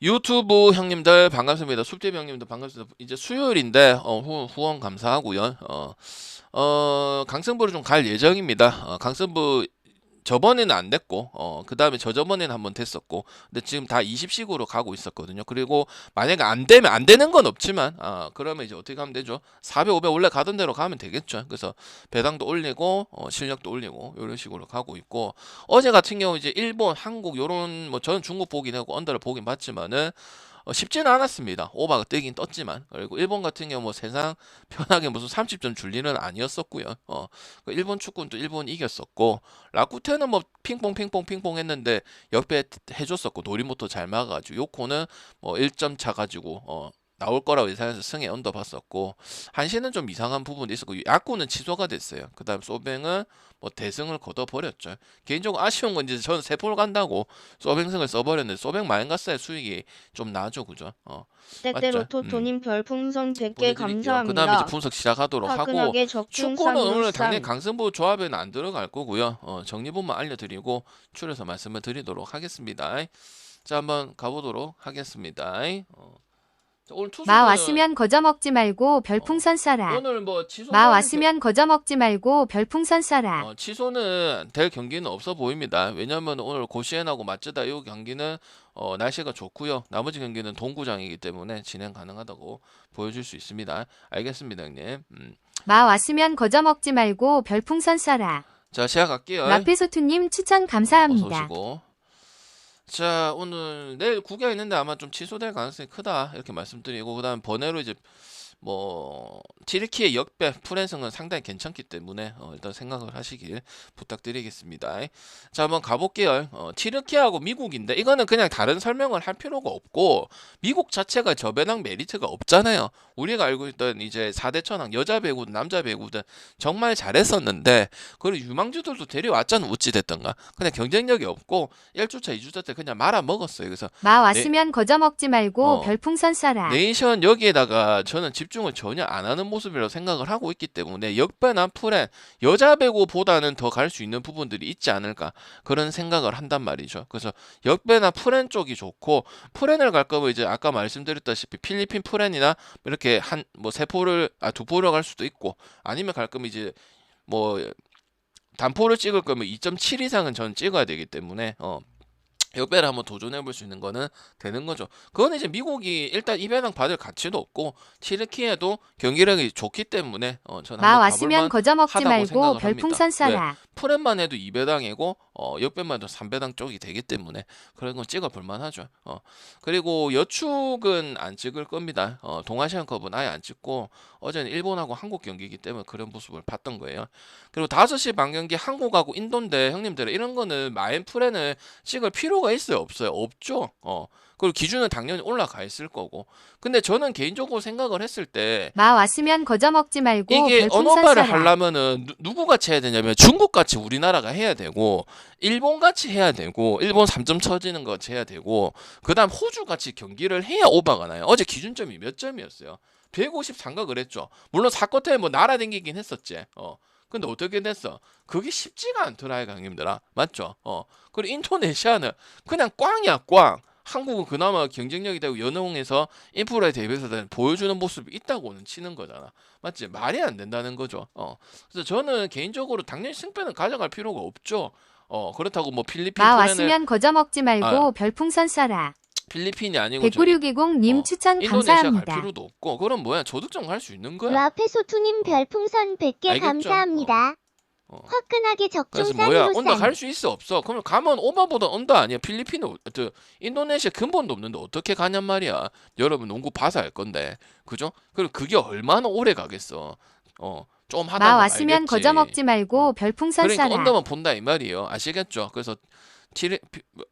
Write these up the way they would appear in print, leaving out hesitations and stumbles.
유튜브 형님들 반갑습니다. 숲집 형님들 반갑습니다. 이제 수요일인데 후원 감사하고요. 강승부를 좀 갈 예정입니다. 강승부 저번에는 안 됐고 그 다음에 저저번에는 한번 됐었고, 근데 지금 다 20식으로 가고 있었거든요. 그리고 만약에 안 되면 안 되는 건 없지만 그러면 이제 어떻게 하면 되죠? 400, 500 원래 가던 대로 가면 되겠죠. 그래서 배당도 올리고 실력도 올리고 이런 식으로 가고 있고, 어제 같은 경우 이제 일본, 한국 요런 뭐 저는 중국 보긴 하고 언더를 보긴 봤지만은 쉽지는 않았습니다. 오바가 뜨긴 떴지만. 그리고 일본 같은 경우 뭐 세상 편하게 무슨 30점 줄 일은 아니었었고요. 그 일본 축구는 또 일본이 이겼었고, 라쿠테는 뭐 핑퐁 핑퐁 핑퐁 했는데 역배 해줬었고, 노리모토 잘 막아가지고 요코는 뭐 1점 차 가지고 나올 거라고 예상해서 승에 언더 봤었고, 한신은 좀 이상한 부분이 있었고, 야구는 취소가 됐어요. 그 다음 소뱅은 뭐 대승을 거둬버렸죠. 개인적으로 아쉬운 건 이제 저는 세포를 간다고 소뱅승을 써버렸는데, 소뱅 마인가스의 수익이 좀 나죠, 그죠? 때때로 맞죠? 토토님 별풍선 100개 보내드릴게요. 그 다음에 이제 감사합니다. 분석 시작하도록 하고, 화끈하게 축구는 오늘 당연히 적중삼 강승부 조합에는 안 들어갈 거고요. 정리본만 알려드리고 추려서 말씀을 드리도록 하겠습니다. 자, 한번 가보도록 하겠습니다. 자, 오늘 마 투수는 왔으면 거저 먹지 말고 별풍선 쏴라. 오늘 뭐 마 취소는 왔으면 거저 먹지 말고 별풍선 쏴라. 취소는 될 경기는 없어 보입니다. 왜냐하면 오늘 고시엔하고 마츠다 이 경기는 날씨가 좋고요. 나머지 경기는 동구장이기 때문에 진행 가능하다고 보여줄 수 있습니다. 알겠습니다, 형님. 마 왔으면 거저 먹지 말고 별풍선 쏴라. 자, 시작할게요. 라페소투님 추천 어서 감사합니다. 오시고. 자, 오늘 내일 구경 있는데 아마 좀 취소될 가능성이 크다 이렇게 말씀드리고, 그다음 번외로 이제 뭐 티르키의 역배 프랜승은 상당히 괜찮기 때문에 일단 생각을 하시길 부탁드리겠습니다. 자, 한번 가볼게요. 티르키하고 미국인데 이거는 그냥 다른 설명을 할 필요가 없고, 미국 자체가 저배당 메리트가 없잖아요. 우리가 알고 있던 이제 4대 천왕 여자 배구든 남자 배구든 정말 잘했었는데, 그리고 유망주들도 데려왔잖아. 어찌됐던가 그냥 경쟁력이 없고 1주차 2주차 때 그냥 말아 먹었어요. 그래서 마 왔으면 거저 먹지 말고 어, 별풍선 쏴라. 네이션 여기에다가 저는 집중을 전혀 안 하는 모습이라고 생각을 하고 있기 때문에 역배나 프렌 여자 배구보다는 더 갈 수 있는 부분들이 있지 않을까 그런 생각을 한단 말이죠. 그래서 역배나 프렌 쪽이 좋고, 프렌을 갈 거면 이제 아까 말씀드렸다시피 필리핀 프렌이나 이렇게 한 뭐 세 포를 두 포를 갈 수도 있고, 아니면 갈 거면 이제 뭐 단포를 찍을 거면 2.7 이상은 저는 찍어야 되기 때문에 역배를 한번 도전해 볼 수 있는 거는 되는 거죠. 그건 이제 미국이 일단 이배당 받을 가치도 없고, 튀르키예도 경기력이 좋기 때문에 저는 마 한번 왔으면 가볼만 거저 먹지 하다고 말고 생각을 별풍선 합니다. 왜? 쏴라. 프렌만 해도 2배당이고 역배만 해도 3배당 쪽이 되기 때문에 그런 건 찍어 볼만 하죠. 그리고 여축은 안 찍을 겁니다. 동아시안컵은 아예 안 찍고, 어제는 일본하고 한국 경기이기 때문에 그런 모습을 봤던 거예요. 그리고 5시 반 경기 한국하고 인도인데, 형님들 이런 거는 마인 프렌을 찍을 필요가 있어요, 없어요? 없죠. 그리고 기준은 당연히 올라가 있을 거고. 근데 저는 개인적으로 생각을 했을 때 마 왔으면 거저 먹지 말고 이게 별풍선 언어발을 쏴라. 하려면은 누구 같이 해야 되냐면 중국 같이 우리나라가 해야 되고, 일본 같이 해야 되고, 일본 3점 쳐지는 거 같이 해야 되고, 그다음 호주 같이 경기를 해야 오바가 나요. 어제 기준점이 몇 점이었어요? 153가 그랬죠. 물론 사쿼터에 뭐 날아댕기긴 했었지. 근데 어떻게 됐어? 그게 쉽지가 않더라, 강님들아. 맞죠? 그리고 인도네시아는 그냥 꽝이야, 꽝. 한국은 그나마 경쟁력이 되고 연홍에서 인프라에 대비해서 보여주는 모습이 있다고는 치는 거잖아. 맞지? 말이 안 된다는 거죠. 그래서 저는 개인적으로 당연히 승패는 가져갈 필요가 없죠. 그렇다고 뭐 필리핀 마 프렌을 왔으면 거저 먹지 말고 별풍선 쏴라. 필리핀이 아니고 저기 19620님 추천 인도네시아 갈 감사합니다. 필요도 없고, 그럼 뭐야? 저득점 갈 수 있는 거야. 라페소투님 별풍선 100개 알겠죠? 감사합니다. 화끈하게 그래서 뭐야? 언더 적중삼 갈 수 있어 없어? 그러면 가면 오바보다 언더 아니야? 필리핀은 인도네시아 근본도 없는데 어떻게 가냔 말이야. 여러분 농구 봐서 알 건데, 그죠? 그리고 그게 얼마나 오래 가겠어? 좀 하다 마 보면 왔으면 알겠지. 거저 먹지 말고 별풍선 그러니까 쏴라. 언더만 본다 이 말이에요. 아시겠죠? 그래서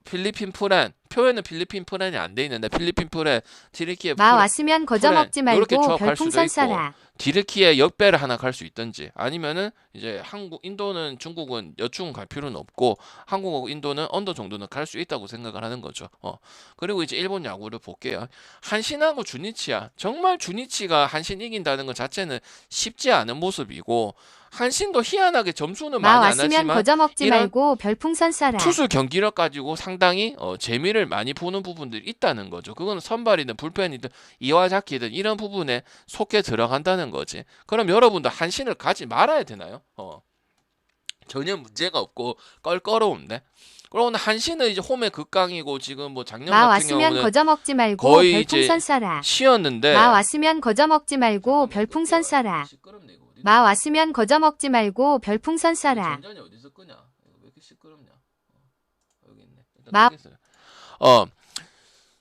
필리핀 프렌, 표현은 필리핀 프렌이 안 돼 있는데 필리핀 프렌, 티르키예 마 왔으면 거저 프렌 먹지 이렇게 말고 조합할 수도 별풍선 있고, 쏴라. 디르키에 역배를 하나 갈 수 있든지, 아니면은 이제 한국, 인도는 중국은 여충은 갈 필요는 없고, 한국하고 인도는 언더 정도는 갈 수 있다고 생각을 하는 거죠. 그리고 이제 일본 야구를 볼게요. 한신하고 주니치야. 정말 주니치가 한신 이긴다는 것 자체는 쉽지 않은 모습이고, 한신도 희한하게 점수는 마 많이 안 왔으면 하지만 거저 먹지 이런 말고 별풍선 쏴라. 투수 경기력 가지고 상당히 재미를 피해를 많이 보는 부분들이 있다는 거죠. 그거는 선발이든 불펜이든 이와자키든 이런 부분에 속해 들어간다는 거지. 그럼 여러분도 한신을 가지 말아야 되나요? 전혀 문제가 없고 껄끄러운데. 그러고 한신은 이제 홈에 극강이고 지금 뭐 작년 마 같은 왔으면 경우는 거저먹지 말고 거의 별풍선 이제 쏴라. 쉬었는데. 마 왔으면 거저먹지 말고 별풍선 쏴라. 시끄럽네, 이거 어디서. 마 왔으면 거저먹지 말고 별풍선 쏴라. 전전이 어디서 끄냐? 왜 이렇게 시끄럽냐? 여기 있네. 일단 마- 끄겠어요.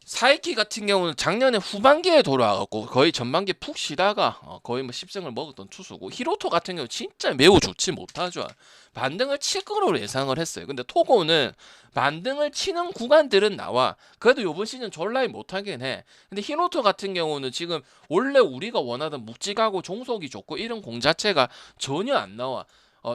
사이키 같은 경우는 작년에 후반기에 돌아와갖고 거의 전반기에 푹 쉬다가 거의 뭐 10승을 먹었던 투수고, 히로토 같은 경우 진짜 매우 좋지 못하죠. 반등을 칠 거로 예상을 했어요. 근데 토고는 반등을 치는 구간들은 나와. 그래도 이번 시즌 졸라이 못하긴 해. 근데 히로토 같은 경우는 지금 원래 우리가 원하던 묵직하고 종속이 좋고 이런 공 자체가 전혀 안 나와.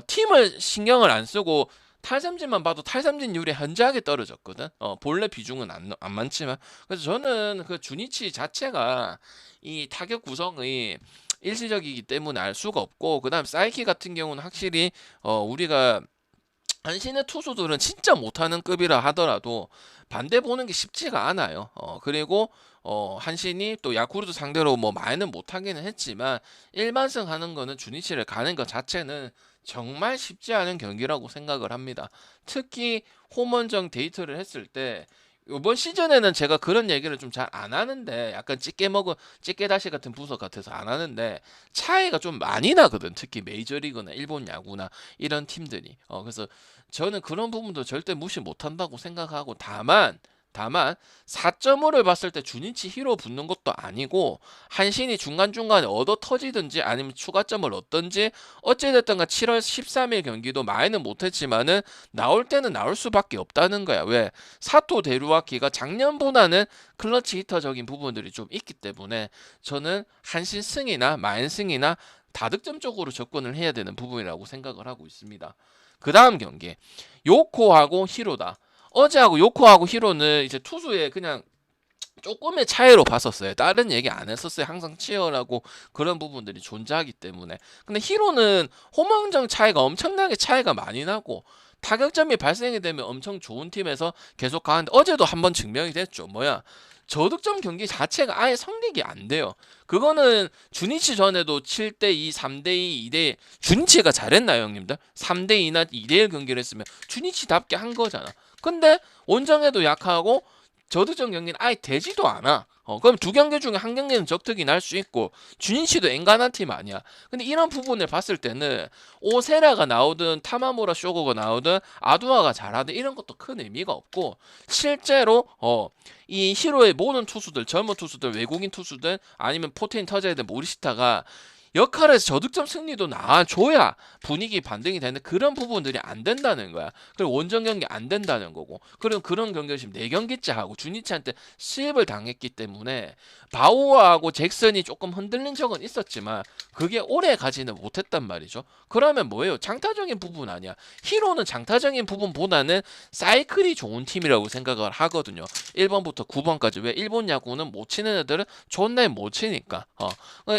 팀을 신경을 안 쓰고 탈삼진만 봐도 탈삼진율이 현저하게 떨어졌거든. 본래 비중은 안 많지만. 그래서 저는 그 주니치 자체가 이 타격 구성이 일시적이기 때문에 알 수가 없고, 그다음 사이키 같은 경우는 확실히 우리가 한신의 투수들은 진짜 못하는 급이라 하더라도 반대 보는 게 쉽지가 않아요. 그리고 한신이 또 야쿠르트 상대로 뭐 많이는 못하기는 했지만 1만승 하는 거는 주니치를 가는 것 자체는 정말 쉽지 않은 경기라고 생각을 합니다. 특히 홈원정 데이트를 했을 때 이번 시즌에는 제가 그런 얘기를 좀 잘 안 하는데, 약간 찌개다시 같은 부서 같아서 안 하는데 차이가 좀 많이 나거든. 특히 메이저리그나 일본 야구나 이런 팀들이. 그래서 저는 그런 부분도 절대 무시 못한다고 생각하고, 다만 4.5를 봤을 때 주니치 히로 붙는 것도 아니고 한신이 중간중간에 얻어 터지든지 아니면 추가점을 얻든지 어찌됐든가 7월 13일 경기도 많이는 못했지만은 나올 때는 나올 수밖에 없다는 거야. 왜? 사토 데루아키가 작년보다는 클러치 히터적인 부분들이 좀 있기 때문에 저는 한신 승이나 만승이나 다득점 쪽으로 접근을 해야 되는 부분이라고 생각을 하고 있습니다. 그 다음 경기 요코하고 히로다. 어제하고 요코하고 히로는 이제 투수의 그냥 조금의 차이로 봤었어요. 다른 얘기 안 했었어요. 항상 치열하고 그런 부분들이 존재하기 때문에. 근데 히로는 홈왕정 차이가 엄청나게 차이가 많이 나고 타격점이 발생이 되면 엄청 좋은 팀에서 계속 가는데, 어제도 한번 증명이 됐죠. 뭐야? 저득점 경기 자체가 아예 성립이 안 돼요. 그거는 주니치 전에도 7대2, 3대2, 2대1 주니치가 잘했나요, 형님들? 3대2나 2대1 경기를 했으면 주니치답게 한 거잖아. 근데 원정에도 약하고 저득점 경기는 아예 되지도 않아. 그럼 두 경기 중에 한 경기는 적득이 날 수 있고 주니치도 앵간한 팀 아니야. 근데 이런 부분을 봤을 때는 오세라가 나오든 타마무라 쇼고가 나오든 아두아가 잘하든 이런 것도 큰 의미가 없고, 실제로 이 히로의 모든 투수들, 젊은 투수들, 외국인 투수들 아니면 포테인 터져야 될 모리시타가 역할에서 저득점 승리도 나와줘야 분위기 반등이 되는 그런 부분들이 안 된다는 거야. 그리고 원정 경기 안 된다는 거고. 그리고 그런 경기를 지금 4경기째 하고 주니치한테 수입을 당했기 때문에 바우어하고 잭슨이 조금 흔들린 적은 있었지만 그게 오래 가지는 못했단 말이죠. 그러면 뭐예요? 장타적인 부분 아니야. 히로는 장타적인 부분보다는 사이클이 좋은 팀이라고 생각을 하거든요. 1번부터 9번까지. 왜? 일본 야구는 못 치는 애들은 존나 못 치니까.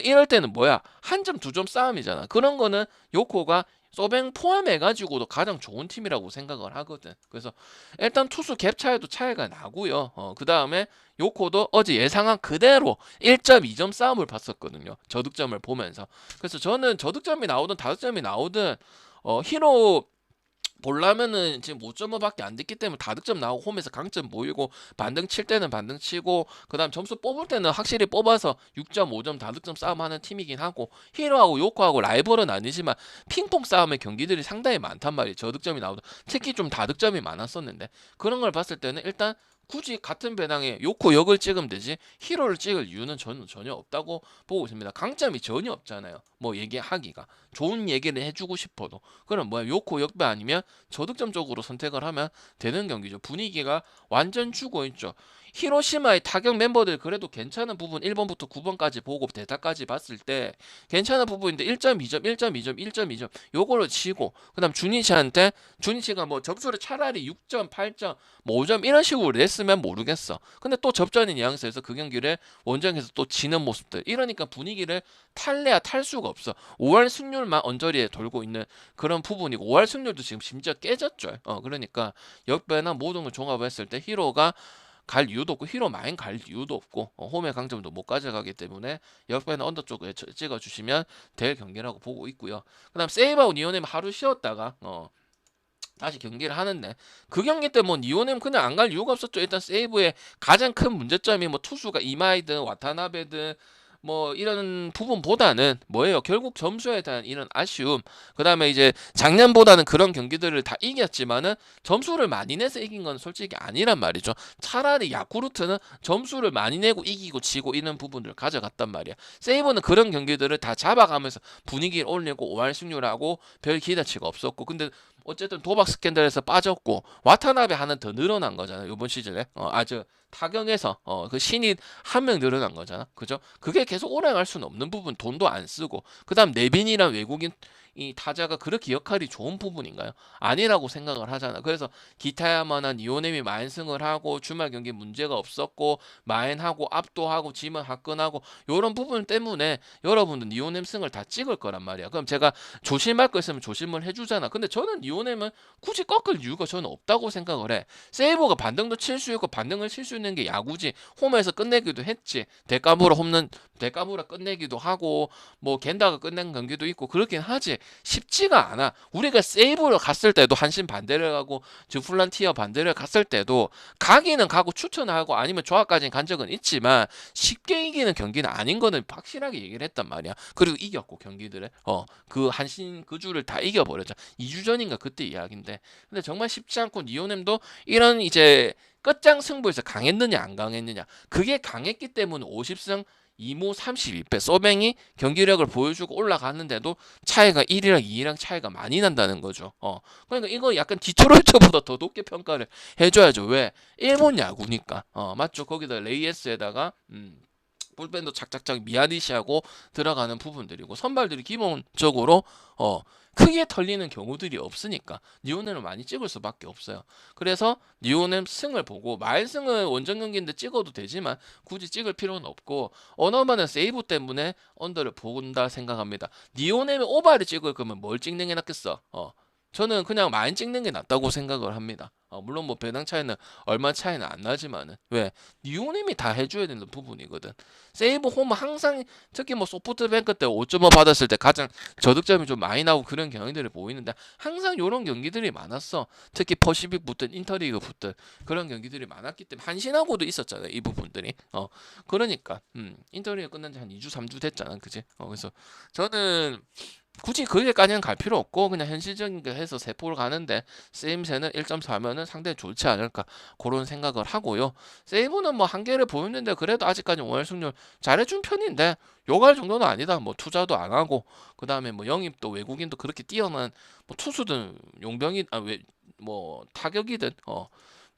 이럴 때는 뭐야? 한 점, 2점 싸움이잖아. 그런 거는 요코가 소뱅 포함해가지고도 가장 좋은 팀이라고 생각을 하거든. 그래서 일단 투수 갭 차이도 차이가 나고요. 그 다음에 요코도 어제 예상한 그대로 1.2점 싸움을 봤었거든요. 저득점을 보면서. 그래서 저는 저득점이 나오든 다득점이 나오든 히로 보려면은 지금 5.5밖에 안 됐기 때문에 다득점 나오고 홈에서 강점 보이고 반등 칠 때는 반등 치고 그다음 점수 뽑을 때는 확실히 뽑아서 6.5점 다득점 싸움하는 팀이긴 하고, 히로하고 요코하고 라이벌은 아니지만 핑퐁 싸움의 경기들이 상당히 많단 말이에요. 저득점이 나오던 특히 좀 다득점이 많았었는데, 그런 걸 봤을 때는 일단 굳이 같은 배당에 요코 역을 찍으면 되지 히로를 찍을 이유는 저는 전혀 없다고 보고 있습니다. 강점이 전혀 없잖아요. 뭐 얘기하기가 좋은 얘기를 해주고 싶어도. 그럼 뭐야, 요코 역배 아니면 저득점 쪽으로 선택을 하면 되는 경기죠. 분위기가 완전 죽어 있죠. 히로시마의 타격 멤버들 그래도 괜찮은 부분 1번부터 9번까지 보고 데이터까지 봤을 때 괜찮은 부분인데 1.2점, 1.2점, 1.2점 요거를 치고, 그 다음 주니치가 뭐 점수를 차라리 6점, 8점, 뭐 5점 이런 식으로 냈으면 모르겠어. 근데 또 접전인 뉘앙스에서 그 경기를 원정에서 또 지는 모습들, 이러니까 분위기를 탈래야 탈 수가 없어. 5할 승률만 언저리에 돌고 있는 그런 부분이고, 5할 승률도 지금 심지어 깨졌죠. 그러니까 역배나 모든 걸 종합했을 때 히로가 갈 이유도 없고 히로 마인 갈 이유도 없고 홈의 강점도 못 가져가기 때문에 역배는 언더 쪽에 찍어주시면 될 경기라고 보고 있고요. 그다음 세이브하고 니오넴 하루 쉬었다가 다시 경기를 하는데 그 경기 때 뭐 니오넴 그냥 안 갈 이유가 없었죠. 일단 세이브의 가장 큰 문제점이 뭐 투수가 이마이든 와타나베든 뭐 이런 부분보다는 뭐예요? 결국 점수에 대한 이런 아쉬움. 그다음에 이제 작년보다는 그런 경기들을 다 이겼지만은 점수를 많이 내서 이긴 건 솔직히 아니란 말이죠. 차라리 야쿠르트는 점수를 많이 내고 이기고 지고 이런 부분을 가져갔단 말이야. 세이버는 그런 경기들을 다 잡아가면서 분위기를 올리고 5할 승률하고 별 기대치가 없었고, 근데 어쨌든 도박 스캔들에서 빠졌고 와타나베 하나 더 늘어난 거잖아요. 이번 시즌에 아주 타격에서 그 신이 한 명 늘어난 거잖아. 그죠? 그게 계속 오래 갈 수는 없는 부분, 돈도 안 쓰고. 그다음 네빈이란 외국인 이 타자가 그렇게 역할이 좋은 부분인가요? 아니라고 생각을 하잖아. 그래서 기타야마나 니오넴이 마인승을 하고 주말 경기 문제가 없었고 마인하고 압도하고 지면 화끈하고 이런 부분 때문에 여러분들 니오넴 승을 다 찍을 거란 말이야. 그럼 제가 조심할 거 있으면 조심을 해주잖아. 근데 저는 니오넴은 굳이 꺾을 이유가 저는 없다고 생각을 해. 세이버가 반등도 칠 수 있고 반등을 칠 수 있는 게 야구지. 홈에서 끝내기도 했지. 데카무라 끝내기도 하고 뭐 겐다가 끝낸 경기도 있고 그렇긴 하지. 쉽지가 않아. 우리가 세이브로 갔을 때도 한신 반대를 가고 즈플란티어 반대를 갔을 때도 가기는 가고 추천하고 아니면 조합까지는 간 적은 있지만 쉽게 이기는 경기는 아닌 거는 확실하게 얘기를 했단 말이야. 그리고 이겼고 경기들을 그 한신 그 주를 다 이겨버렸죠. 2주 전인가 그때 이야기인데, 근데 정말 쉽지 않고 니오넴도 이런 이제 끝장 승부에서 강했느냐 안 강했느냐, 그게 강했기 때문에 50승 2무 32패 서뱅이 경기력을 보여주고 올라갔는데도 차이가 1위랑 2위랑 차이가 많이 난다는 거죠. 그러니까 이거 약간 디트로이트보다 더 높게 평가를 해줘야죠. 왜? 일본 야구니까. 맞죠? 거기다 레이에스에다가 볼펜도 착착착 미야니시하고 들어가는 부분들이고 선발들이 기본적으로 크게 털리는 경우들이 없으니까 니오넴을 많이 찍을 수밖에 없어요. 그래서 니오넴 승을 보고 마일승은 원정 경기인데 찍어도 되지만 굳이 찍을 필요는 없고 어너마는 세이브 때문에 언더를 본다 생각합니다. 니오넴이 오바를 찍을 거면 뭘 찍는 게 낫겠어? 저는 그냥 많이 찍는 게 낫다고 생각을 합니다. 물론 뭐 배당 차이는 얼마 차이는 안 나지만은 왜 니오넴이 다 해줘야 되는 부분이거든. 세이브 홈은 항상 특히 뭐 소프트뱅크 때 5.5 받았을 때 가장 저득점이 좀 많이 나오고 그런 경기들이 보이는데 항상 이런 경기들이 많았어. 특히 퍼시픽 붙든 인터리그 붙든 그런 경기들이 많았기 때문에 한신하고도 있었잖아요. 이 부분들이. 그러니까 인터리그 끝난 지 한 2주 3주 됐잖아. 그지? 그래서 저는 굳이 거기까지는 갈 필요 없고 그냥 현실적인 거 해서 세포를 가는데 세임새는 1.4면은 상당히 좋지 않을까 그런 생각을 하고요. 세이브는 뭐 한계를 보였는데 그래도 아직까지 5할 승률 잘해준 편인데 욕할 정도는 아니다. 뭐 투자도 안 하고 그 다음에 뭐 영입도 외국인도 그렇게 뛰어난 뭐 투수든 용병이 뭐 타격이든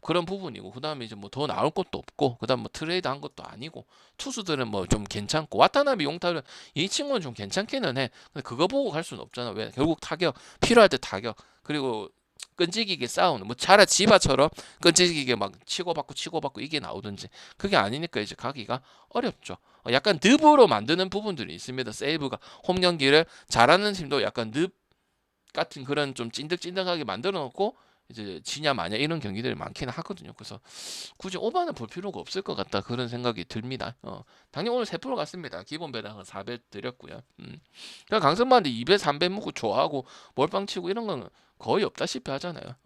그런 부분이고, 그 다음에 이제 뭐 더 나올 것도 없고, 그 다음 뭐 트레이드 한 것도 아니고, 투수들은 뭐 좀 괜찮고, 와타나베 용타는 이 친구는 좀 괜찮기는 해. 근데 그거 보고 갈 수는 없잖아. 왜? 결국 타격, 필요할 때 타격, 그리고 끈질기게 싸우는, 뭐 차라리 지바처럼 끈질기게 막 치고받고 이게 나오든지, 그게 아니니까 이제 가기가 어렵죠. 약간 늪으로 만드는 부분들이 있습니다. 세이브가 홈 경기를 잘하는 팀도 약간 늪 같은 그런 좀 찐득찐득하게 만들어 놓고 이제 지냐 마냐 이런 경기들이 많기는 하거든요. 그래서 굳이 오바는 볼 필요가 없을 것 같다 그런 생각이 듭니다. 당연히 오늘 3% 갔습니다. 기본 배당은 4배 드렸고요. 그냥 강선반한테 2배 3배 먹고 좋아하고 몰빵 치고 이런 건 거의 없다시피 하잖아요.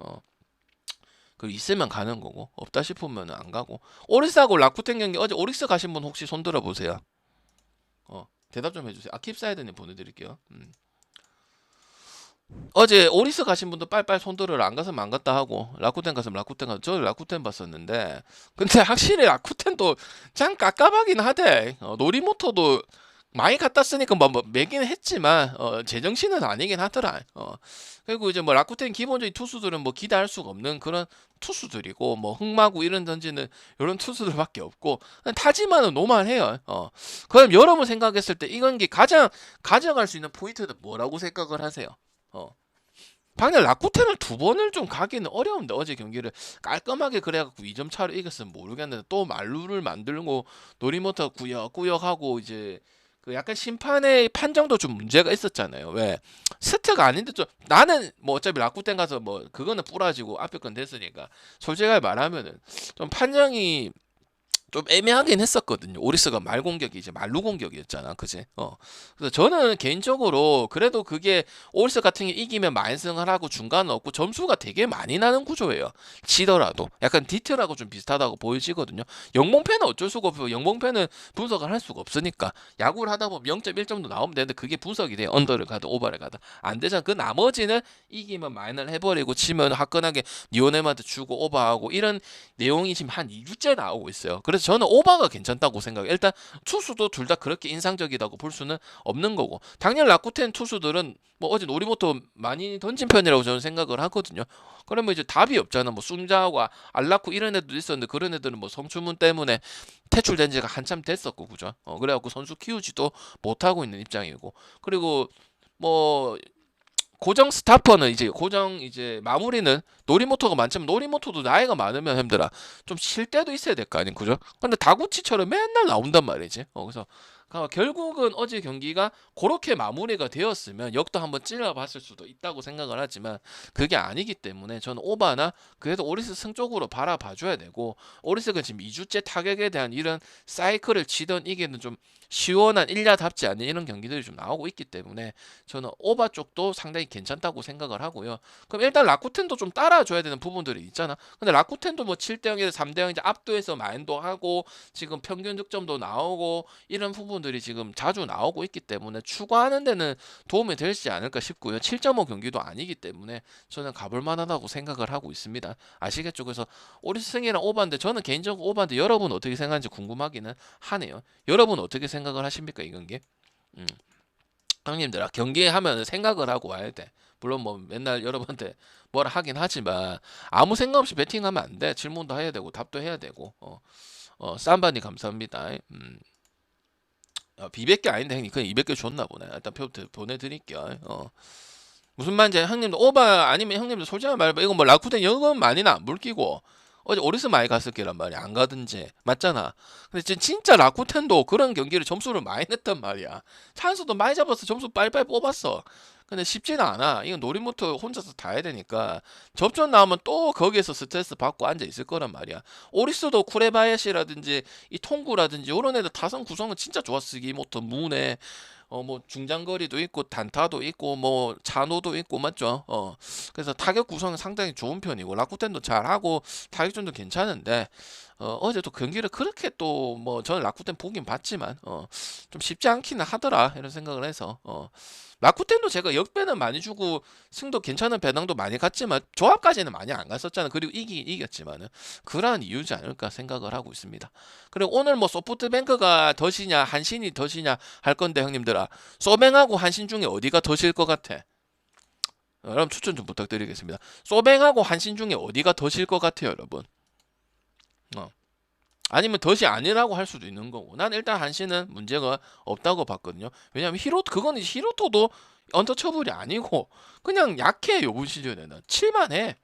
그 있으면 가는 거고 없다 싶으면 안 가고. 오릭스하고 라쿠텐 경기 어제 오릭스 가신 분 혹시 손 들어 보세요. 대답 좀 해주세요. 킵사이드님 보내드릴게요. 어제 오리스 가신 분도 빨빨 손들어라. 안 갔으면 안 갔다 하고 라쿠텐 갔으면 라쿠텐 가서 저 라쿠텐 봤었는데, 근데 확실히 라쿠텐도 참 깝깝하긴 하대. 노리모토도 많이 갖다 쓰니까 뭐 매긴 했지만 제정신은 아니긴 하더라. 그리고 이제 뭐 라쿠텐 기본적인 투수들은 뭐 기대할 수가 없는 그런 투수들이고 뭐 흑마구 이런 던지는 이런 투수들밖에 없고 타지만은 노말해요. 그럼 여러분 생각했을 때 이건 게 가장 가져갈 수 있는 포인트는 뭐라고 생각을 하세요? 방금 라쿠텐을 2번을 좀 가기는 어려운데 어제 경기를 깔끔하게 그래갖고 2점 차로 이겼으면 모르겠는데 또 말루를 만들고 노리모터 구역구역하고 이제 그 약간 심판의 판정도 좀 문제가 있었잖아요. 왜 스트가 아닌데 좀 나는 뭐 어차피 라쿠텐 가서 뭐 그거는 뿌라지고 앞에 건 됐으니까 솔직하게 말하면은 좀 판정이 좀 애매하긴 했었거든요. 오리스가 말 공격이 이제 말루 공격이었잖아, 그지? 그래서 저는 개인적으로 그래도 그게 오리스 같은 게 이기면 만승을 하고 중간 없고 점수가 되게 많이 나는 구조예요. 지더라도 약간 디트라고 좀 비슷하다고 보여지거든요. 영몽패는 어쩔 수가 없고 영몽패는 분석을 할 수가 없으니까 야구를 하다 보면 0.1점도 나오면 되는데 그게 분석이 돼요. 언더를 가든 오버를 가든 안 되잖아. 그 나머지는 이기면 마인을 해버리고 치면 화끈하게 니오넴한테 주고 오버하고 이런 내용이 지금 한 2주째 나오고 있어요. 그래서 저는 오바가 괜찮다고 생각해요. 일단 투수도 둘 다 그렇게 인상적이다고 볼 수는 없는 거고 당연 라쿠텐 투수들은 뭐 어제 노리모토 많이 던진 편이라고 저는 생각을 하거든요. 그러면 이제 답이 없잖아. 뭐 숭자하고 알라쿠 이런 애들도 있었는데 그런 애들은 뭐 성추문 때문에 퇴출된 지가 한참 됐었고 그죠. 그래갖고 선수 키우지도 못하고 있는 입장이고 그리고 뭐 고정 스타퍼는 이제 고정 이제 마무리는 노리모토가 많지만 노리모토도 나이가 많으면 힘들어 좀 쉴 때도 있어야 될 거 아닌 그죠? 근데 다구치처럼 맨날 나온단 말이지. 그래서 결국은 어제 경기가 그렇게 마무리가 되었으면 역도 한번 찔러봤을 수도 있다고 생각을 하지만 그게 아니기 때문에 저는 오바나 그래도 오리스 승 쪽으로 바라봐줘야 되고 오리스가 지금 2주째 타격에 대한 이런 사이클을 치던 이게는 좀 시원한 일야답지 않은 이런 경기들이 좀 나오고 있기 때문에 저는 오바 쪽도 상당히 괜찮다고 생각을 하고요. 그럼 일단 라쿠텐도 좀 따라줘야 되는 부분들이 있잖아. 근데 라쿠텐도 뭐 7대0에서 3대0 이제 압도해서 마인도 하고 지금 평균 득점도 나오고 이런 부분들이 지금 자주 나오고 있기 때문에 추가하는 데는 도움이 되지 않을까 싶고요. 7.5 경기도 아니기 때문에 저는 가볼 만하다고 생각을 하고 있습니다. 아시겠죠? 그래서 오리스 승이랑 오바인데 저는 개인적으로 오바인데 여러분 어떻게 생각하는지 궁금하기는 하네요. 여러분 어떻게 생각을 하십니까 이 경기? 형님들아 경기 하면 생각을 하고 와야 돼. 물론 뭐 맨날 여러분한테 뭐라 하긴 하지만 아무 생각 없이 배팅하면 안 돼. 질문도 해야 되고 답도 해야 되고. 쌈바니 감사합니다. 비백개 아닌데 형님 그냥 200개 줬나 보네. 일단 표 보내드릴게요. 무슨 말인지 형님도 오바 아니면 형님도 솔직히 말해봐. 이거 뭐 라쿠텐 연금 많이나 안 물기고 어제 오리스 많이 갔을 게란 말이야. 안 가든지 맞잖아. 근데 진짜 라쿠텐도 그런 경기를 점수를 많이 냈단 말이야. 찬스도 많이 잡았어. 점수 빨리빨리 뽑았어. 근데 쉽지는 않아. 이건 노리모토 혼자서 다 해야 되니까 접전 나오면 또 거기에서 스트레스 받고 앉아 있을 거란 말이야. 오리스도 쿠레바야시라든지 이 통구라든지 이런 애들 타선 구성은 진짜 좋았어. 스기모토 문에 뭐 중장거리도 있고 단타도 있고 뭐 차노도 있고 맞죠? 그래서 타격 구성은 상당히 좋은 편이고 라쿠텐도 잘하고 타격전도 괜찮은데 어제도 경기를 그렇게 또 뭐 저는 라쿠텐 보긴 봤지만 좀 쉽지 않기는 하더라 이런 생각을 해서 라쿠텐도 제가 역배는 많이 주고 승도 괜찮은 배당도 많이 갔지만 조합까지는 많이 안 갔었잖아. 그리고 이겼지만은 그러한 이유지 않을까 생각을 하고 있습니다. 그리고 오늘 뭐 소프트뱅크가 더시냐 한신이 더시냐 할 건데 형님들아 소뱅하고 한신 중에 어디가 더실 것 같아? 여러분 추천 좀 부탁드리겠습니다. 소뱅하고 한신 중에 어디가 더실 것 같아요, 여러분? 아니면 덫이 아니라고 할 수도 있는 거고. 난 일단 한신은 문제가 없다고 봤거든요. 왜냐면 그거는 히로토도 언터처블이 아니고 그냥 약해. 요번 시즌에는 7만 해.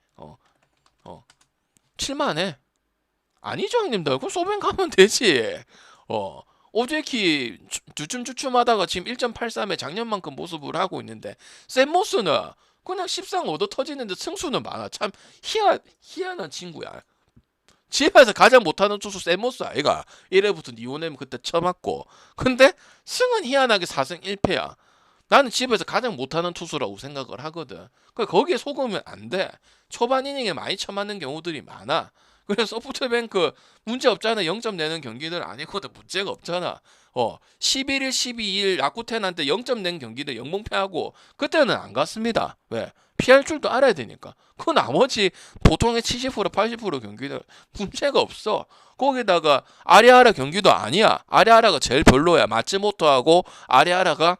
7만 해. 아니죠 형님들. 그럼 소뱅 가면 되지. 오제키 주춤주춤하다가 지금 1.83에 작년만큼 모습을 하고 있는데 샘모스는 그냥 13 얻어 터지는데 승수는 많아. 참 희한한 친구야. 집에서 가장 못하는 투수 세모스 아이가 1회부터 니오넴 그때 쳐맞고 근데 승은 희한하게 4승 1패야. 나는 집에서 가장 못하는 투수라고 생각을 하거든. 거기에 속으면 안 돼. 초반 이닝에 많이 쳐맞는 경우들이 많아. 그래서 소프트뱅크 문제 없잖아. 0점 내는 경기들 아니거든. 문제가 없잖아. 11일, 12일 라쿠텐한테 0점 낸 경기들 영봉패하고 그때는 안 갔습니다. 왜? 피할 줄도 알아야 되니까. 그 나머지 보통의 70% 80% 경기들 문제가 없어. 거기다가 아리아라 경기도 아니야. 아리아라가 제일 별로야. 마츠모토하고 아리아라가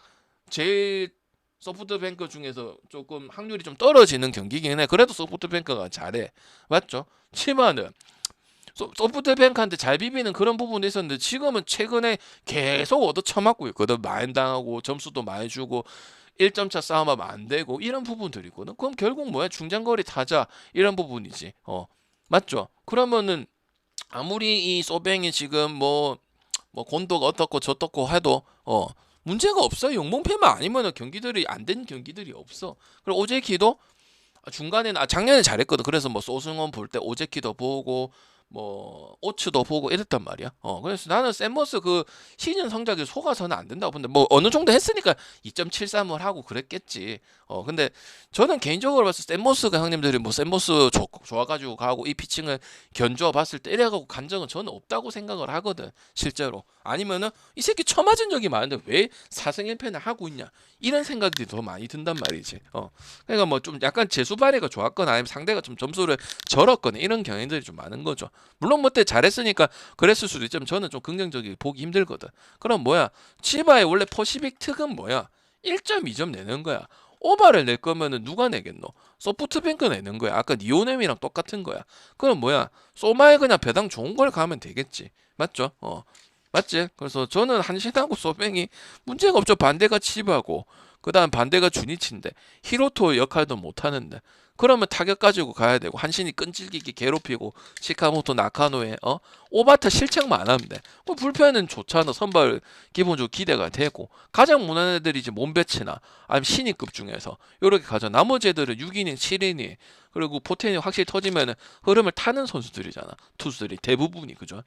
제일 소프트뱅크 중에서 조금 확률이 좀 떨어지는 경기긴 해. 그래도 소프트뱅크가 잘해. 맞죠? 치마는 소프트뱅크한테 잘 비비는 그런 부분이 있었는데 지금은 최근에 계속 얻어 처맞고 있거든. 마인 당하고 점수도 많이 주고 1점차 싸움하면 안 되고 이런 부분들이 있거든. 그럼 결국 뭐야? 중장거리 타자 이런 부분이지. 맞죠? 그러면은 아무리 이 소뱅이 지금 뭐 곤도가 어떻고 저떻고 해도 문제가 없어요. 용봉패만 아니면은 경기들이 안 된 경기들이 없어. 그리고 오재키도 중간에는 작년에 잘했거든. 그래서 뭐 소승원 볼 때 오재키도 보고 뭐 오츠도 보고 이랬단 말이야. 그래서 나는 샘머스 그 시즌 성적이 속아서는 안 된다고 보는데 뭐 어느 정도 했으니까 2.73을 하고 그랬겠지. 근데 저는 개인적으로 봤을 때 샘머스가 형님들이 뭐 샘머스 좋아가지고 가고 이 피칭을 견주어 봤을 때 이래가고 간 적은 저는 없다고 생각을 하거든. 실제로. 아니면은 이 새끼 처맞은 적이 많은데 왜 4승 1패를 하고 있냐 이런 생각들이 더 많이 든단 말이지. 그러니까 뭐 좀 약간 재수 발휘가 좋았거나 아니면 상대가 좀 점수를 절었거나 이런 경향들이 좀 많은 거죠. 물론 뭐 때 잘했으니까 그랬을 수도 있지만 저는 좀 긍정적이게 보기 힘들거든. 그럼 뭐야? 치바의 원래 퍼시픽 특은 뭐야? 1.2점 내는 거야. 오바를 낼 거면은 누가 내겠노? 소프트뱅크 내는 거야. 아까 니오넴이랑 똑같은 거야. 그럼 뭐야? 소마에 그냥 배당 좋은 걸 가면 되겠지. 맞죠? 맞지? 그래서 저는 한신하고 소뱅이 문제가 없죠. 반대가 치바고 그 다음 반대가 주니치인데 히로토 역할도 못하는데 그러면 타격 가지고 가야 되고 한신이 끈질기게 괴롭히고 시카모토 나카노에 오바타 실책만 안 하면 돼. 불펜은 좋잖아. 선발 기본적으로 기대가 되고 가장 무난한 애들이 이제 몸배치나 아니면 신인급 중에서 요렇게 가죠. 나머지 애들은 6이닝 7이닝 그리고 포텐이 확실히 터지면은 흐름을 타는 선수들이잖아. 투수들이 대부분이 그죠?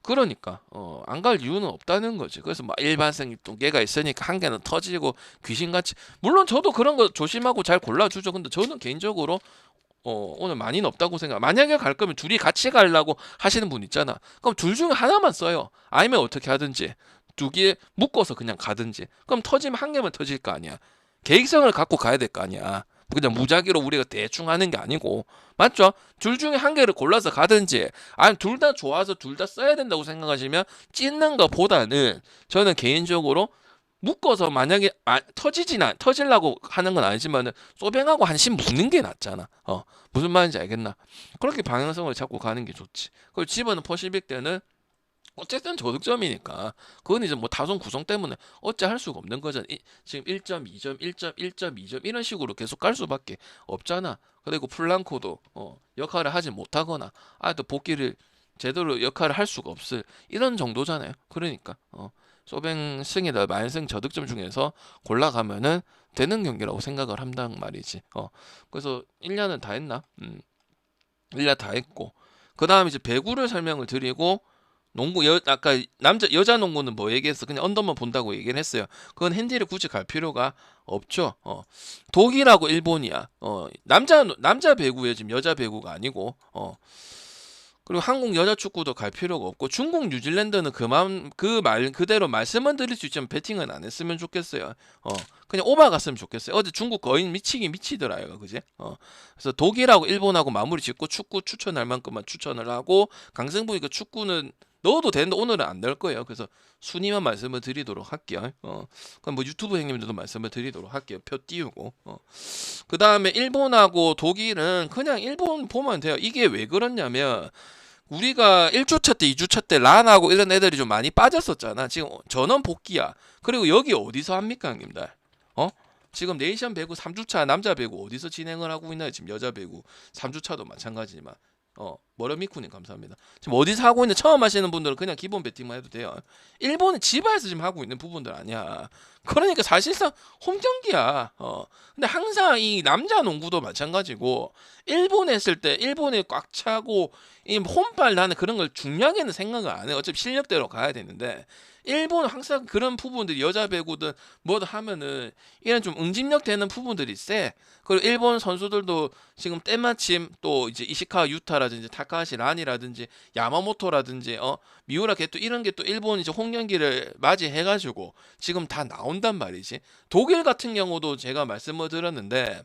그러니까 안 갈 이유는 없다는 거지. 그래서 막 일반성 뚱개가 있으니까 한 개는 터지고 귀신같이 물론 저도 그런 거 조심하고 잘 골라주죠. 근데 저는 개인적으로 오늘 많이는 없다고 생각. 만약에 갈 거면 둘이 같이 가려고 하시는 분 있잖아. 그럼 둘 중에 하나만 써요. 아니면 어떻게 하든지 두 개 묶어서 그냥 가든지. 그럼 터지면 한 개만 터질 거 아니야. 계획성을 갖고 가야 될 거 아니야. 그냥 무작위로 우리가 대충 하는 게 아니고 맞죠? 둘 중에 한 개를 골라서 가든지 아니면 둘 다 좋아서 둘 다 써야 된다고 생각하시면 찢는 것보다는 저는 개인적으로 묶어서 만약에 터지려고 하는 건 아니지만은 소뱅하고 한신 묶는 게 낫잖아. 무슨 말인지 알겠나? 그렇게 방향성을 잡고 가는 게 좋지. 그리고 집어는 퍼시빅 때는 어쨌든 저득점이니까 그건 이제 뭐 타선 구성 때문에 어째 할 수가 없는 거잖아. 지금 1.2점, 1.2점 이런 식으로 계속 갈 수밖에 없잖아. 그리고 플랑코도 역할을 하지 못하거나 또 복귀를 제대로 역할을 할 수가 없을 이런 정도잖아요. 그러니까 소뱅 승이다 만승 저득점 중에서 골라가면은 되는 경기라고 생각을 한단 말이지. 그래서 1년은 다 했나? 1년 다 했고 그 다음 이제 배구를 설명을 드리고 농구 아까 여자 농구는 뭐 얘기했어? 그냥 언더만 본다고 얘기를 했어요. 그건 핸디를 굳이 갈 필요가 없죠. 독일하고 일본이야. 남자 배구에 지금 여자 배구가 아니고 그리고 한국 여자 축구도 갈 필요가 없고 중국 뉴질랜드는 그 말 그대로 말씀은 드릴 수 있지만 배팅은 안 했으면 좋겠어요. 그냥 오바 갔으면 좋겠어요. 어제 중국 거의 미치더라요, 그지? 그래서 독일하고 일본하고 마무리 짓고 축구 추천할 만큼만 추천을 하고 강승부니까 축구는 넣어도 되는데 오늘은 안 넣을 거예요. 그래서 순위만 말씀을 드리도록 할게요. 그럼 뭐 유튜브 형님들도 말씀을 드리도록 할게요. 표 띄우고. 그 다음에 일본하고 독일은 그냥 일본 보면 돼요. 이게 왜 그렇냐면 우리가 1주차 때 2주차 때 란하고 이런 애들이 좀 많이 빠졌었잖아. 지금 전원 복귀야. 그리고 여기 어디서 합니까 형님들? 지금 네이션 배구 3주차 남자 배구 어디서 진행을 하고 있나요? 지금 여자 배구 3주차도 마찬가지지만 머러미쿠님 감사합니다. 지금 어디서 하고 있는 처음 하시는 분들은 그냥 기본 배팅만 해도 돼요. 일본은 지바에서 지금 하고 있는 부분들 아니야. 그러니까 사실상 홈 경기야. 근데 항상 이 남자 농구도 마찬가지고 일본 했을 때 일본에 꽉 차고 이 홈발 나는 그런 걸 중요하게는 생각을 안 해. 어차피 실력대로 가야 되는데 일본은 항상 그런 부분들이 여자 배구든 뭐든 하면은 이런 좀 응집력 되는 부분들이 세. 그리고 일본 선수들도 지금 때마침 또 이제 이시카와 유타라든지 타카하시 란이라든지 야마모토라든지 미우라 게또 이런 게 또 일본 이제 홍경기를 맞이해가지고 지금 다 나온단 말이지. 독일 같은 경우도 제가 말씀을 드렸는데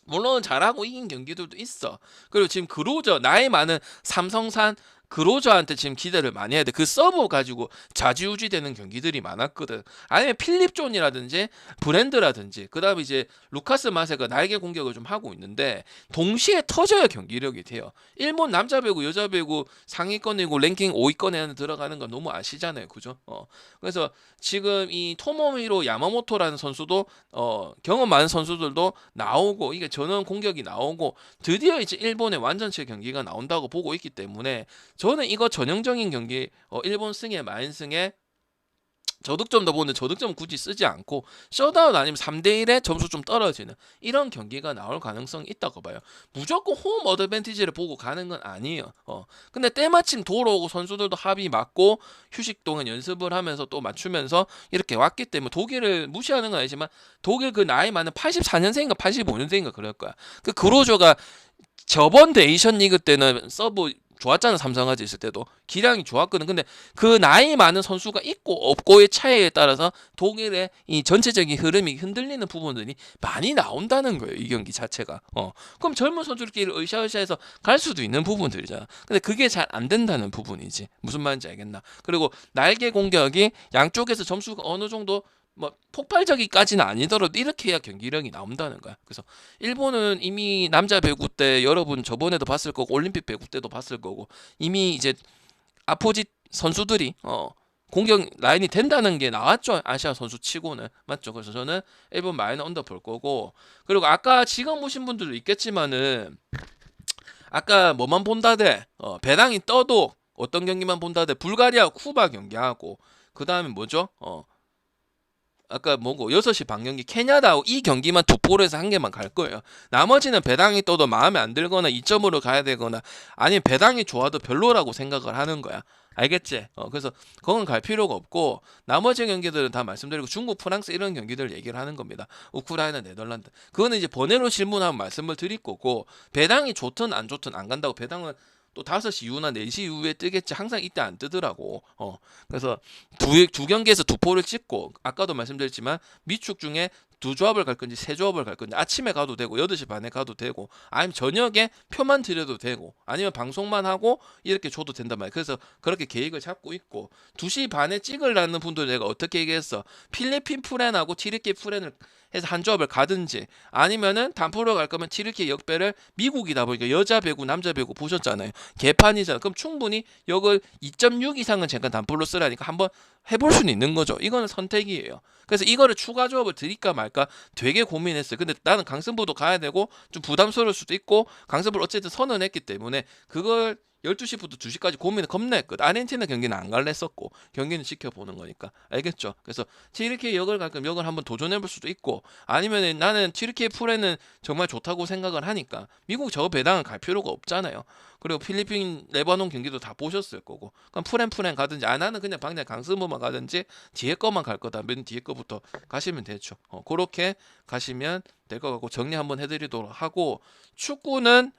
물론 잘하고 이긴 경기들도 있어. 그리고 지금 그로저 나이 많은 삼성산 그로저한테 지금 기대를 많이 해야 돼. 그 서브 가지고 좌지우지 되는 경기들이 많았거든. 아니면 필립 존이라든지 브랜드라든지 그다음에 이제 루카스 마세가 날개 공격을 좀 하고 있는데 동시에 터져야 경기력이 돼요. 일본 남자 배구 여자 배구 상위권이고 랭킹 5위권에 안에 들어가는 건 너무 아시잖아요. 그죠? 그래서 지금 이 토모미로 야마모토라는 선수도 경험 많은 선수들도 나오고 이게 전원 공격이 나오고 드디어 이제 일본의 완전체 경기가 나온다고 보고 있기 때문에 저는 이거 전형적인 경기 일본 승에 만승에 저득점도 보는데 저득점 굳이 쓰지 않고 셧아웃 아니면 3대1에 점수 좀 떨어지는 이런 경기가 나올 가능성이 있다고 봐요. 무조건 홈 어드밴티지를 보고 가는 건 아니에요. 근데 때마침 돌아오고 선수들도 합이 맞고 휴식 동안 연습을 하면서 또 맞추면서 이렇게 왔기 때문에 독일을 무시하는 건 아니지만 독일 그 나이 많은 84년생인가 85년생인가 그럴 거야. 그 그로저가 저번 네이션 리그 때는 서브 좋았잖아. 삼성화재 있을 때도 기량이 좋았거든. 근데 그 나이 많은 선수가 있고 없고의 차이에 따라서 독일의 이 전체적인 흐름이 흔들리는 부분들이 많이 나온다는 거예요. 이 경기 자체가. 그럼 젊은 선수들끼리 으쌰으쌰해서 갈 수도 있는 부분들이잖아. 근데 그게 잘 안 된다는 부분이지. 무슨 말인지 알겠나? 그리고 날개 공격이 양쪽에서 점수가 어느 정도 뭐 폭발적이까지는 아니더라도 이렇게 해야 경기력이 나온다는 거야. 그래서 일본은 이미 남자 배구 때 여러분 저번에도 봤을 거고 올림픽 배구 때도 봤을 거고 이미 이제 아포짓 선수들이 공격 라인이 된다는 게 나왔죠. 아시아 선수 치고는 맞죠. 그래서 저는 일본 마이너 언더 볼 거고 그리고 아까 지금 보신 분들도 있겠지만은 아까 뭐만 본다대 배당이 떠도 어떤 경기만 본다대 불가리아 쿠바 경기하고 그 다음에 뭐죠? 아까 뭐고 6시 반 경기 케냐다하고 이 경기만 두 볼에서 한 개만 갈 거예요. 나머지는 배당이 떠도 마음에 안 들거나 2점으로 가야 되거나 아니면 배당이 좋아도 별로라고 생각을 하는 거야. 알겠지? 그래서 그건 갈 필요가 없고 나머지 경기들은 다 말씀드리고 중국, 프랑스 이런 경기들 얘기를 하는 겁니다. 우크라이나, 네덜란드. 그거는 이제 번외로 질문하면 말씀을 드릴 거고 배당이 좋든 안 좋든 안 간다고 배당은 또 5시 이후나 4시 이후에 뜨겠지. 항상 이때 안 뜨더라고. 그래서 두 경기에서 두 포를 찍고 아까도 말씀드렸지만 미축 중에 두 조합을 갈 건지 세 조합을 갈 건지 아침에 가도 되고 8시 반에 가도 되고 아니면 저녁에 표만 드려도 되고 아니면 방송만 하고 이렇게 줘도 된단 말이야. 그래서 그렇게 계획을 잡고 있고 2시 반에 찍으려는 분들 내가 어떻게 얘기했어. 필리핀 프렌하고 티르키 프렌을 해서 한 조합을 가든지 아니면은 단프로 갈 거면 티르키 역배를 미국이다 보니까 여자 배구 남자 배구 보셨잖아요. 개판이잖아. 그럼 충분히 역을 2.6 이상은 잠깐 단프로 쓰라니까 한번 해볼 수는 있는 거죠. 이거는 선택이에요. 그래서 이거를 추가 조합을 드릴까 말까 되게 고민했어요. 근데 나는 강승부도 가야 되고 좀 부담스러울 수도 있고 강승부를 어쨌든 선언했기 때문에 그걸 12시부터 2시까지 고민을 겁나 했거든. 아르헨티나 경기는 안 갈래 했었고 경기는 지켜보는 거니까 알겠죠? 그래서 티르키예 역을 갈 거면 역을 한번 도전해볼 수도 있고 아니면 나는 티르키예 프레는 정말 좋다고 생각을 하니까 미국 저 배당은 갈 필요가 없잖아요. 그리고 필리핀, 레바논 경기도 다 보셨을 거고 그럼 프렌 가든지 나는 그냥 방냥 강스모만 가든지 뒤에 거만 갈 거다. 맨 뒤에 거부터 가시면 되죠. 그렇게 가시면 될 것 같고 정리 한번 해드리도록 하고 축구는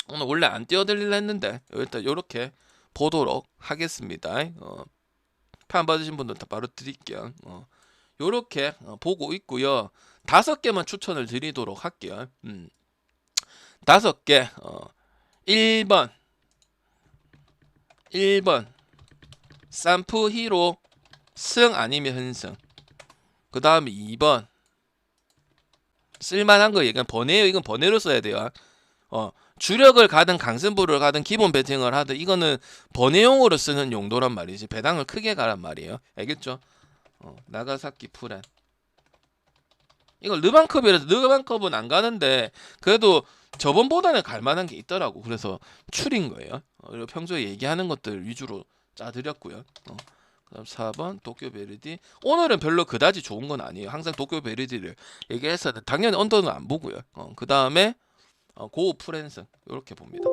오늘 원래 안 띄워드리려 했는데 일단 이렇게 보도록 하겠습니다. 편 받으신 분들 다 바로 드릴게요. 요렇게 보고 있고요. 5개만 추천을 드리도록 할게요. 5개. 1번 산프 히로 승 아니면 흔승. 그 다음에 2번 쓸만한 거 얘기하면 번외요. 이건 번외로 써야 돼요. 주력을 가든 강승부를 가든 기본 배팅을 하든 이거는 번외용으로 쓰는 용도란 말이지 배당을 크게 가란 말이에요. 알겠죠? 나가사키 프렌 이거 르반컵이라서 르반컵은 안 가는데 그래도 저번보다는 갈만한 게 있더라고. 그래서 추린 거예요. 그리고 평소에 얘기하는 것들 위주로 짜드렸고요. 그다음 4번 도쿄 베르디. 오늘은 별로 그다지 좋은 건 아니에요. 항상 도쿄 베르디를 얘기했었는데 당연히 언더는 안 보고요. 그 다음에 고 프랜스 이렇게 봅니다.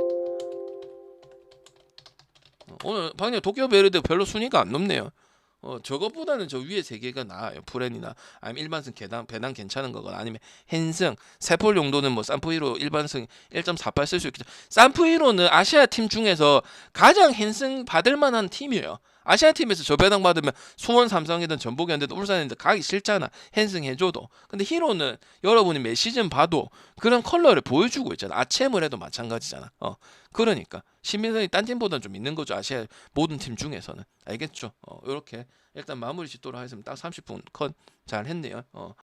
오늘 방금 도쿄 베르디 별로 순위가 안 높네요. 저것보다는 저 위에 3개가 나아요. 프렌이나 아니면 일반승 배당 괜찮은 거거나 아니면 헨승 세폴 용도는 뭐 산프히로 일반승 1.48 쓸 수 있겠죠. 산프히로는 아시아 팀 중에서 가장 헨승 받을 만한 팀이에요. 아시아 팀에서 저 배당 받으면 수원 삼성이든 전북현대든 울산이든 가기 싫잖아. 헨승 해줘도. 근데 히로는 여러분이 매 시즌 봐도 그런 컬러를 보여주고 있잖아. 아체물 해도 마찬가지잖아. 그러니까 신빙성이 딴 팀보다는 좀 있는 거죠. 아시아 모든 팀 중에서는. 알겠죠? 이렇게 일단 마무리 짓도록 하겠습니다. 딱 30분 컷 잘 했네요.